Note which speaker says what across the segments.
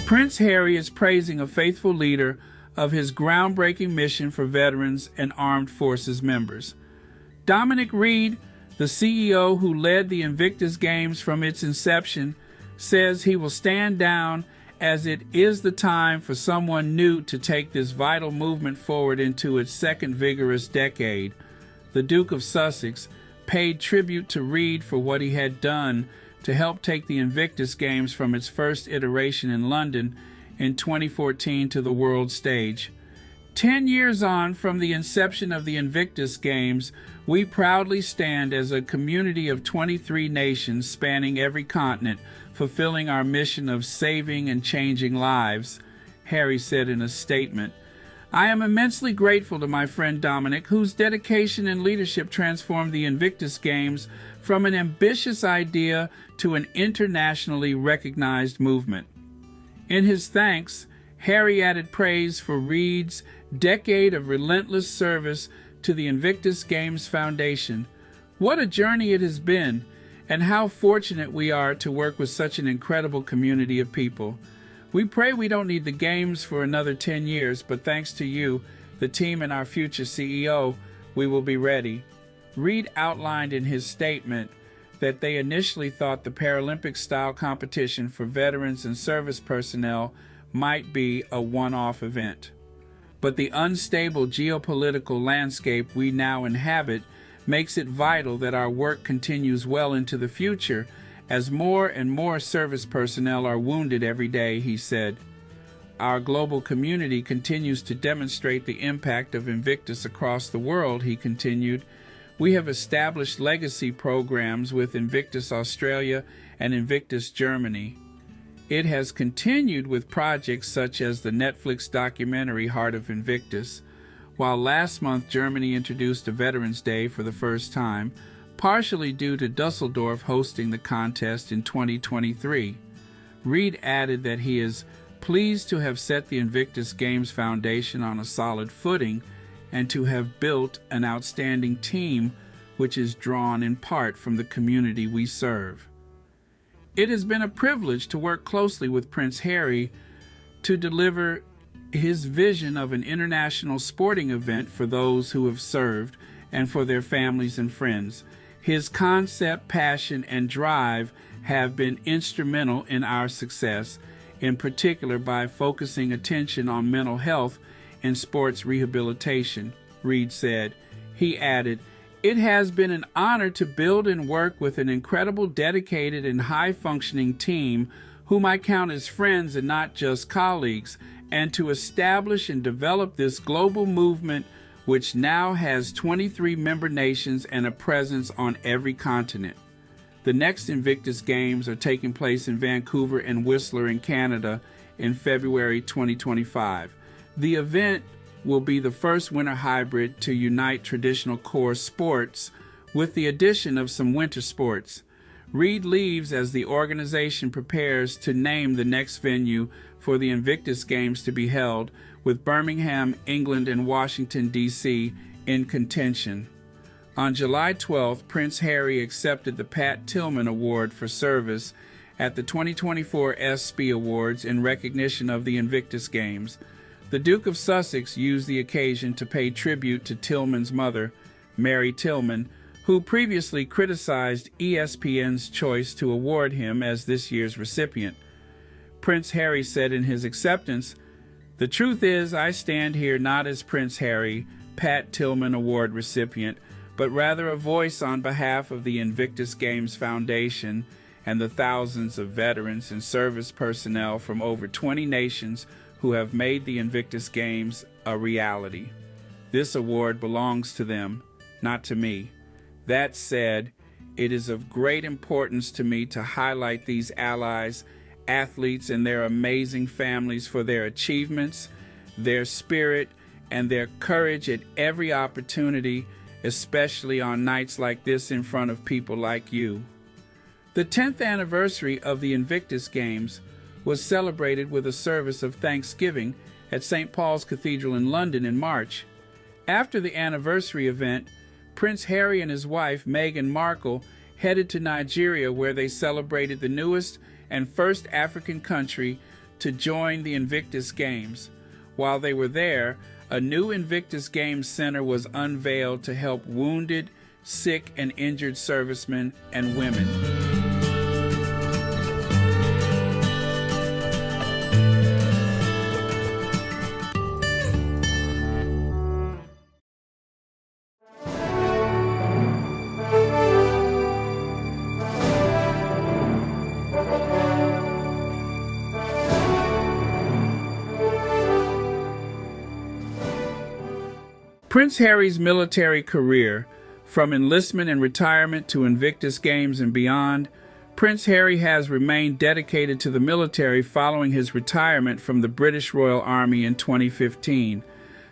Speaker 1: Prince Harry is praising a faithful leader of his groundbreaking mission for veterans and armed forces members. Dominic Reed, the CEO who led the Invictus Games from its inception, says he will stand down as it is the time for someone new to take this vital movement forward into its second vigorous decade. The Duke of Sussex paid tribute to Reed for what he had done to help take the Invictus Games from its first iteration in London in 2014 to the world stage. 10 years on from the inception of the Invictus Games, we proudly stand as a community of 23 nations spanning every continent, fulfilling our mission of saving and changing lives, Harry said in a statement. I am immensely grateful to my friend Dominic, whose dedication and leadership transformed the Invictus Games from an ambitious idea to an internationally recognized movement. In his thanks, Harry added praise for Reed's decade of relentless service to the Invictus Games Foundation. What a journey it has been, and how fortunate we are to work with such an incredible community of people. We pray we don't need the Games for another 10 years, but thanks to you, the team, and our future CEO, we will be ready. Reed outlined in his statement that they initially thought the Paralympic-style competition for veterans and service personnel might be a one-off event. But the unstable geopolitical landscape we now inhabit makes it vital that our work continues well into the future, as more and more service personnel are wounded every day, he said. Our global community continues to demonstrate the impact of Invictus across the world, he continued. We have established legacy programs with Invictus Australia and Invictus Germany. It has continued with projects such as the Netflix documentary Heart of Invictus, while last month Germany introduced a Veterans Day for the first time, partially due to Dusseldorf hosting the contest in 2023. Reed added that he is pleased to have set the Invictus Games Foundation on a solid footing and to have built an outstanding team which is drawn in part from the community we serve. It has been a privilege to work closely with Prince Harry to deliver his vision of an international sporting event for those who have served and for their families and friends. His concept, passion, and drive have been instrumental in our success, in particular by focusing attention on mental health and sports rehabilitation, Reed said. He added, it has been an honor to build and work with an incredible, dedicated, and high-functioning team whom I count as friends and not just colleagues, and to establish and develop this global movement which now has 23 member nations and a presence on every continent. The next Invictus Games are taking place in Vancouver and Whistler in Canada in February 2025. The event will be the first winter hybrid to unite traditional core sports with the addition of some winter sports. Reed leaves as the organization prepares to name the next venue for the Invictus Games to be held, with Birmingham, England, and Washington, D.C. in contention. On July 12th, Prince Harry accepted the Pat Tillman Award for Service at the 2024 ESPY Awards in recognition of the Invictus Games. The Duke of Sussex used the occasion to pay tribute to Tillman's mother, Mary Tillman, who previously criticized ESPN's choice to award him as this year's recipient. Prince Harry said in his acceptance, "The truth is, I stand here not as Prince Harry, Pat Tillman Award recipient, but rather a voice on behalf of the Invictus Games Foundation and the thousands of veterans and service personnel from over 20 nations who have made the Invictus Games a reality. This award belongs to them, not to me. That said, it is of great importance to me to highlight these allies, athletes, and their amazing families for their achievements, their spirit, and their courage at every opportunity, especially on nights like this in front of people like you." The 10th anniversary of the Invictus Games was celebrated with a service of Thanksgiving at St. Paul's Cathedral in London in March. After the anniversary event, Prince Harry and his wife, Meghan Markle, headed to Nigeria, where they celebrated the newest and first African country to join the Invictus Games. While they were there, a new Invictus Games Center was unveiled to help wounded, sick, and injured servicemen and women. Prince Harry's military career, from enlistment and retirement to Invictus Games and beyond, Prince Harry has remained dedicated to the military following his retirement from the British Royal Army in 2015.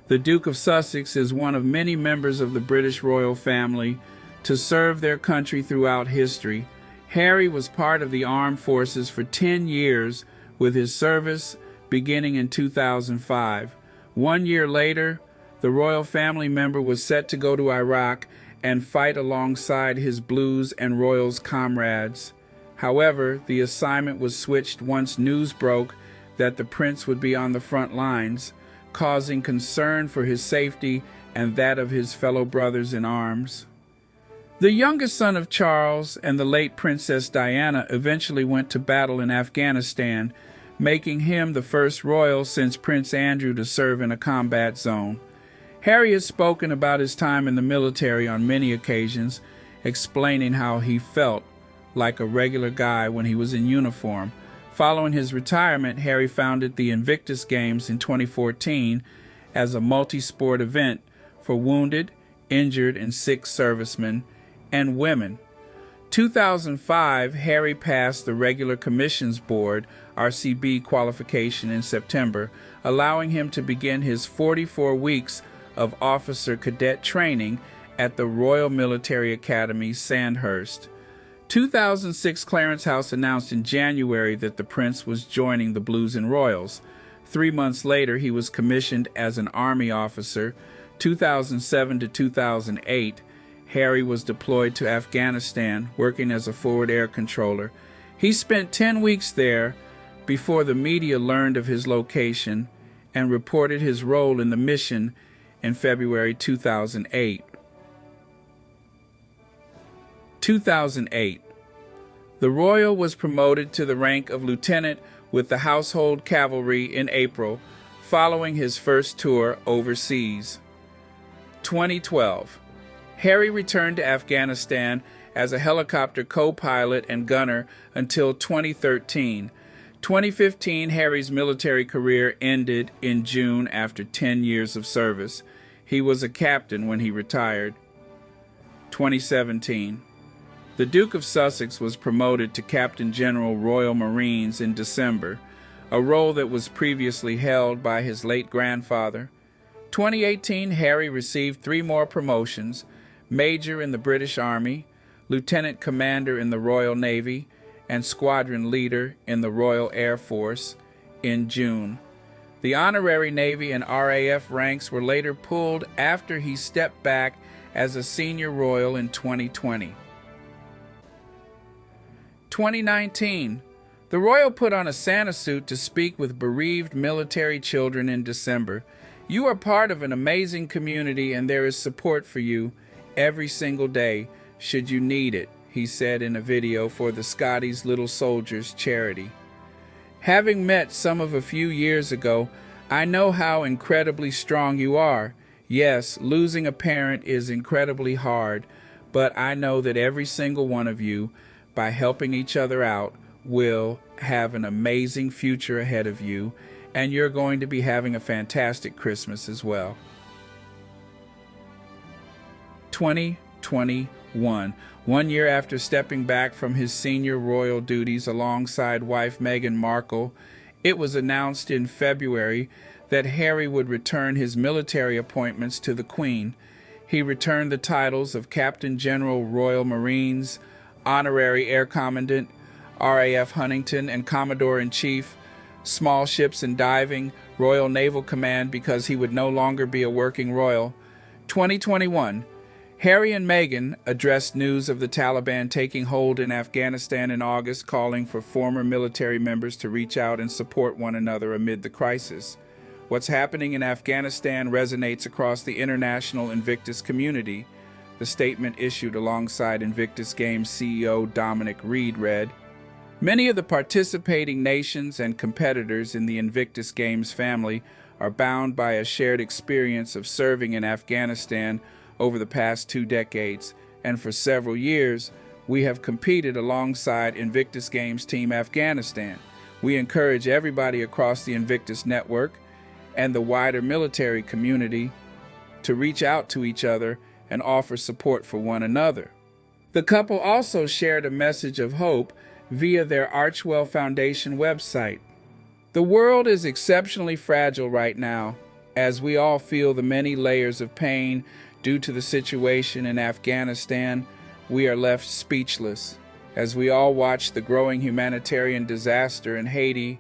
Speaker 1: The Duke of Sussex is one of many members of the British royal family to serve their country throughout history. Harry was part of the armed forces for 10 years, with his service beginning in 2005. 1 year later, the royal family member was set to go to Iraq and fight alongside his Blues and Royals comrades. However, the assignment was switched once news broke that the prince would be on the front lines, causing concern for his safety and that of his fellow brothers in arms. The youngest son of Charles and the late Princess Diana eventually went to battle in Afghanistan, making him the first royal since Prince Andrew to serve in a combat zone. Harry has spoken about his time in the military on many occasions, explaining how he felt like a regular guy when he was in uniform. Following his retirement, Harry founded the Invictus Games in 2014 as a multi-sport event for wounded, injured, and sick servicemen and women. 2005, Harry passed the Regular Commissions Board (RCB) qualification in September, allowing him to begin his 44 weeks of officer cadet training at the Royal Military Academy, Sandhurst. 2006, Clarence House announced in January that the prince was joining the Blues and Royals. 3 months later, he was commissioned as an Army officer. 2007 to 2008, Harry was deployed to Afghanistan, working as a forward air controller. He spent 10 weeks there before the media learned of his location and reported his role in the mission in February 2008. 2008. The Royal was promoted to the rank of lieutenant with the Household Cavalry in April, following his first tour overseas. 2012. Harry returned to Afghanistan as a helicopter co-pilot and gunner until 2013. 2015, Harry's military career ended in June after 10 years of service. He was a captain when he retired. 2017. The Duke of Sussex was promoted to Captain General Royal Marines in December, a role that was previously held by his late grandfather. 2018, Harry received 3 more promotions: Major in the British Army, Lieutenant Commander in the Royal Navy, and Squadron Leader in the Royal Air Force in June. The honorary Navy and RAF ranks were later pulled after he stepped back as a senior royal in 2020. 2019. The royal put on a Santa suit to speak with bereaved military children in December. "You are part of an amazing community and there is support for you every single day should you need it," he said in a video for the Scotty's Little Soldiers charity. "Having met some of a few years ago, I know how incredibly strong you are. Yes, losing a parent is incredibly hard, but I know that every single one of you, by helping each other out, will have an amazing future ahead of you, and you're going to be having a fantastic Christmas as well." 2021. 1 year after stepping back from his senior royal duties alongside wife Meghan Markle, it was announced in February that Harry would return his military appointments to the Queen. He returned the titles of Captain General Royal Marines, Honorary Air Commandant, RAF Huntington, and Commodore-in-Chief, Small Ships and Diving, Royal Naval Command, because he would no longer be a working royal. 2021. Harry and Meghan addressed news of the Taliban taking hold in Afghanistan in August, calling for former military members to reach out and support one another amid the crisis. What's happening in Afghanistan resonates across the international Invictus community. The statement issued alongside Invictus Games CEO Dominic Reed read, "Many of the participating nations and competitors in the Invictus Games family are bound by a shared experience of serving in Afghanistan over the past 2 decades, and for several years, we have competed alongside Invictus Games Team Afghanistan. We encourage everybody across the Invictus network and the wider military community to reach out to each other and offer support for one another." The couple also shared a message of hope via their Archwell Foundation website. "The world is exceptionally fragile right now, as we all feel the many layers of pain due to the situation in Afghanistan. We are left speechless. As we all watch the growing humanitarian disaster in Haiti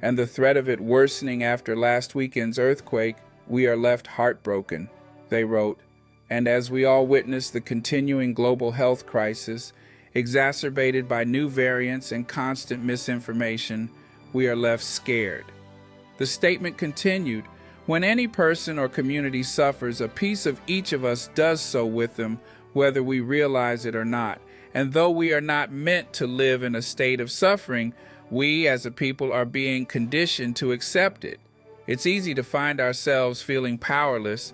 Speaker 1: and the threat of it worsening after last weekend's earthquake, we are left heartbroken," they wrote. "And as we all witness the continuing global health crisis, exacerbated by new variants and constant misinformation, we are left scared." The statement continued, "When any person or community suffers, a piece of each of us does so with them, whether we realize it or not. And though we are not meant to live in a state of suffering, we as a people are being conditioned to accept it. It's easy to find ourselves feeling powerless,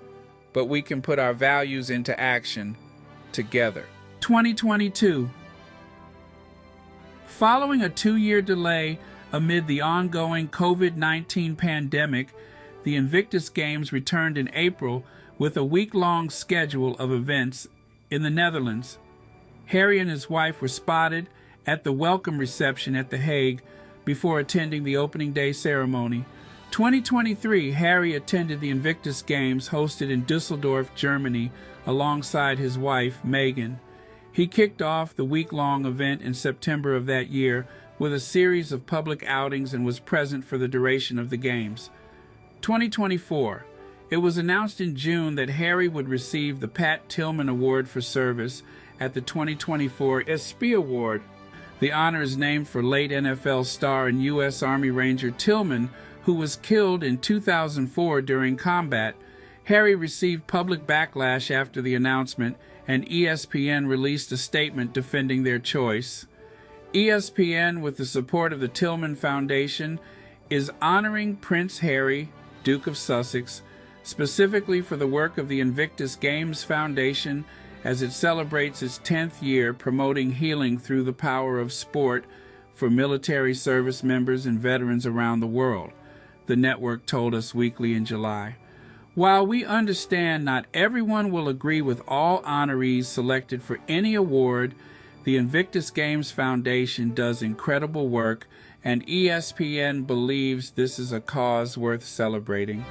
Speaker 1: but we can put our values into action together." 2022. Following a 2-year delay amid the ongoing COVID-19 pandemic, the Invictus Games returned in April with a week-long schedule of events in the Netherlands. Harry and his wife were spotted at the welcome reception at The Hague before attending the opening day ceremony. 2023, Harry attended the Invictus Games hosted in Düsseldorf, Germany, alongside his wife, Meghan. He kicked off the week-long event in September of that year with a series of public outings and was present for the duration of the Games. 2024. It was announced in June that Harry would receive the Pat Tillman Award for Service at the 2024 ESPY Award. The honor is named for late NFL star and U.S. Army Ranger Tillman, who was killed in 2004 during combat. Harry received public backlash after the announcement, and ESPN released a statement defending their choice. ESPN, with the support of the Tillman Foundation, is honoring Prince Harry, Duke of Sussex, specifically for the work of the Invictus Games Foundation as it celebrates its 10th year promoting healing through the power of sport for military service members and veterans around the world, the network told Us Weekly in July. While we understand not everyone will agree with all honorees selected for any award, the Invictus Games Foundation does incredible work, and ESPN believes this is a cause worth celebrating.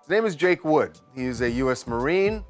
Speaker 2: His name is Jake Wood. He's a U.S. Marine.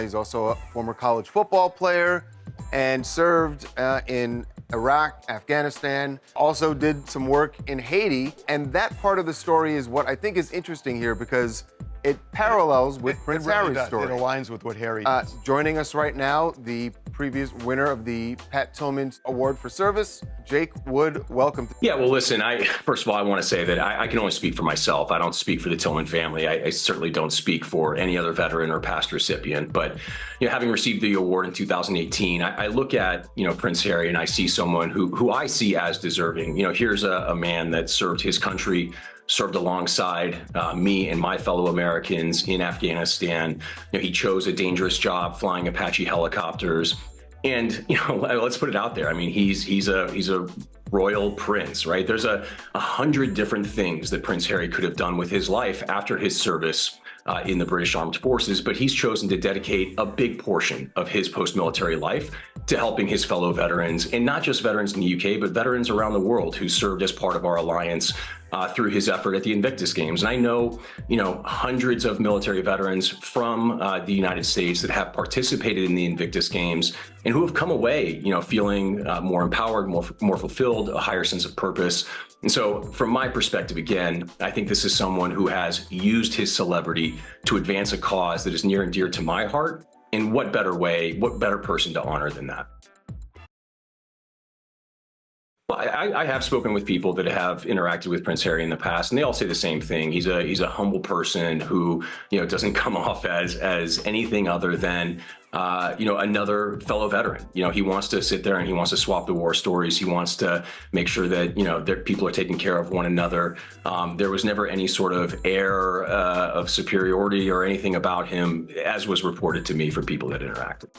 Speaker 2: He's also a former college football player and served in Iraq, Afghanistan, also did some work in Haiti. And that part of the story is what I think is interesting here because it parallels with Prince Harry's story.
Speaker 3: It aligns with what Harry does.
Speaker 2: Joining us right now, the previous winner of the Pat Tillman Award for Service, Jake Wood. Welcome.
Speaker 4: Yeah, well, listen, first of all, I want to say that I can only speak for myself. I don't speak for the Tillman family. I certainly don't speak for any other veteran or past recipient. But having received the award in 2018, I look at Prince Harry and I see someone who I see as deserving. Here's a man that served his country, served alongside me and my fellow Americans in Afghanistan. He chose a dangerous job flying Apache helicopters. And, let's put it out there. I mean, he's a royal prince, right? There's 100 different things that Prince Harry could have done with his life after his service in the British Armed Forces, but he's chosen to dedicate a big portion of his post-military life to helping his fellow veterans, and not just veterans in the UK, but veterans around the world who served as part of our alliance through his effort at the Invictus Games. And I know, hundreds of military veterans from the United States that have participated in the Invictus Games and who have come away, feeling more empowered, more fulfilled, a higher sense of purpose. And so from my perspective, again, I think this is someone who has used his celebrity to advance a cause that is near and dear to my heart. And what better way, what better person to honor than that? I have spoken with people that have interacted with Prince Harry in the past, and they all say the same thing. He's a humble person who, doesn't come off as anything other than, another fellow veteran. He wants to sit there and he wants to swap the war stories. He wants to make sure that, that people are taking care of one another. There was never any sort of air of superiority or anything about him, as was reported to me for people that interacted.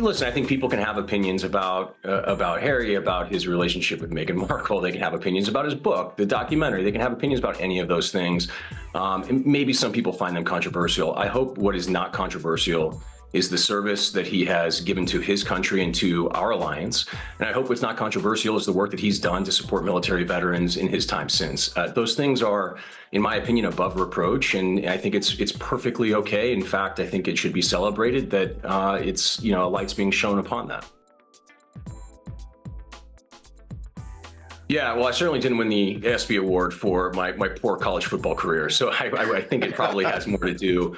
Speaker 4: Listen, I think people can have opinions about Harry, about his relationship with Meghan Markle. They can have opinions about his book, the documentary. They can have opinions about any of those things. And maybe some people find them controversial. I hope what is not controversial is the service that he has given to his country and to our alliance. And I hope what's not controversial is the work that he's done to support military veterans in his time since. Those things are, in my opinion, above reproach, and I think it's perfectly okay. In fact, I think it should be celebrated that it's, a light's being shown upon that. Yeah, well, I certainly didn't win the ESPY award for my poor college football career. So I think it probably has more to do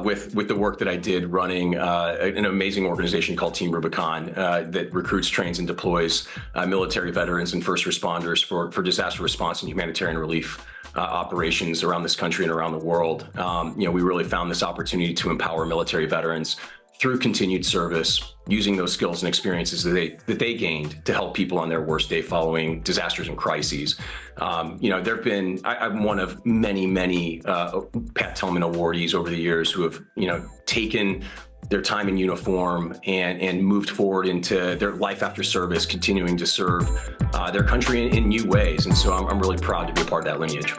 Speaker 4: with the work that I did running an amazing organization called Team Rubicon that recruits, trains, and deploys military veterans and first responders for disaster response and humanitarian relief operations around this country and around the world. We really found this opportunity to empower military veterans through continued service, using those skills and experiences that they gained to help people on their worst day following disasters and crises. There've been, I'm one of many Pat Tillman awardees over the years who have, taken their time in uniform and moved forward into their life after service, continuing to serve their country in new ways. And so I'm really proud to be a part of that lineage.